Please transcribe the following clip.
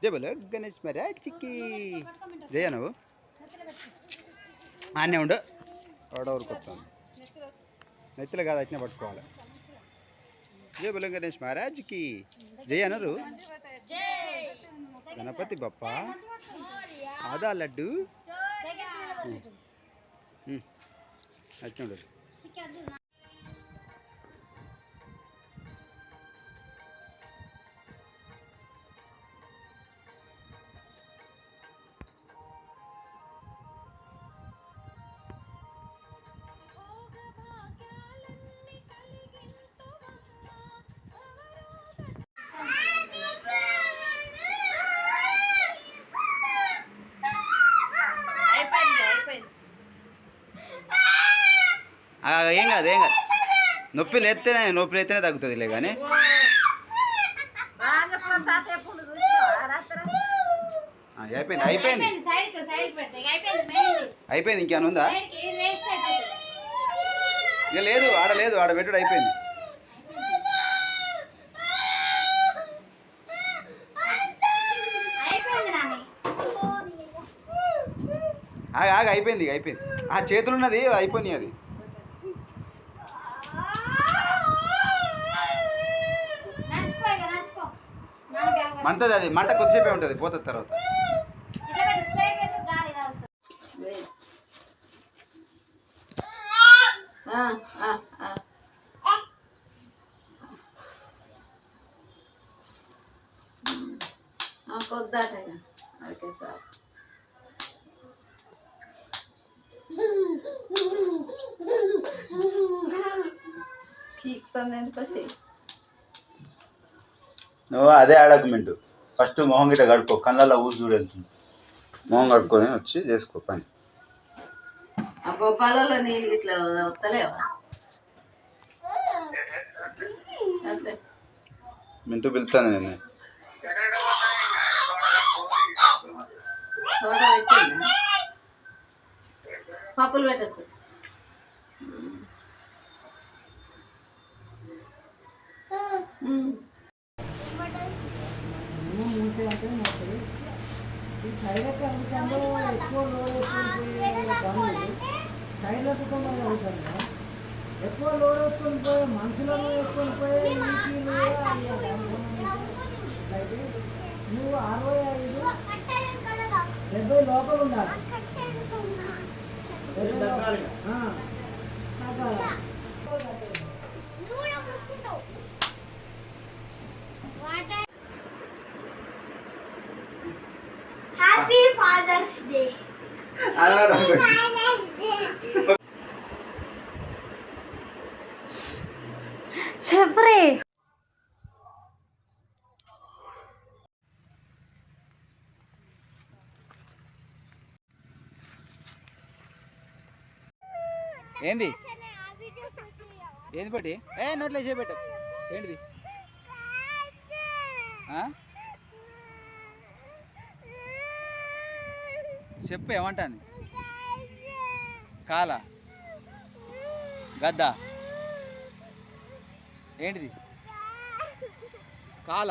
జై బోలో గణేష్ మహారాజ్కి జయ నువ్వు ఆనే ఉండు ఆడవరకు వస్తాను నెత్తిలో కాదు అట్నే పట్టుకోవాలి జై బోలో గణేష్ మహారాజ్కి జయ అనరు గణపతి బప్ప ఆదా లడ్డు అట్నే ఉండదు ఏం కాదు నొప్పి లేస్తేనే తగ్గుతుందిలే కానీ అయిపోయింది ఇంకేమైనా ఉందా ఇక లేదు ఆడ పెట్టుడు అయిపోయింది అయిపోయింది ఆ చేతులు ఉన్నది అయిపోయినాయి అది మంటది అది మంట కొద్దిసేపే ఉంటుంది పోతుంది తర్వాత నువ్వు అదే ఆడకుమెంటు ఫస్ట్ మొహం గిట్ట కడుక్కో కళ్ళల్లో ఊసి చూడెళ్తుంది మొహం కడుక్కొని వచ్చి చేసుకో పని పొలాల్లో నీళ్ళు ఇట్లా వస్తలేవా మింటూ పిలుస్తాను నేను పప్పులు పెట్టద్దు ఎక్కువ లోడ్ వేసుకొని పోయి మనుషులను వేసుకొని పోయి నువ్వు 65-70 లోపల ఉండాలి. Happy Father's Day. చెప్పరే ఏంది పట్టి నోట్లో చేపెట్టు ఏంటిది చెప్పు ఏమంటాను కాల గద్ద ఏంటిది కాల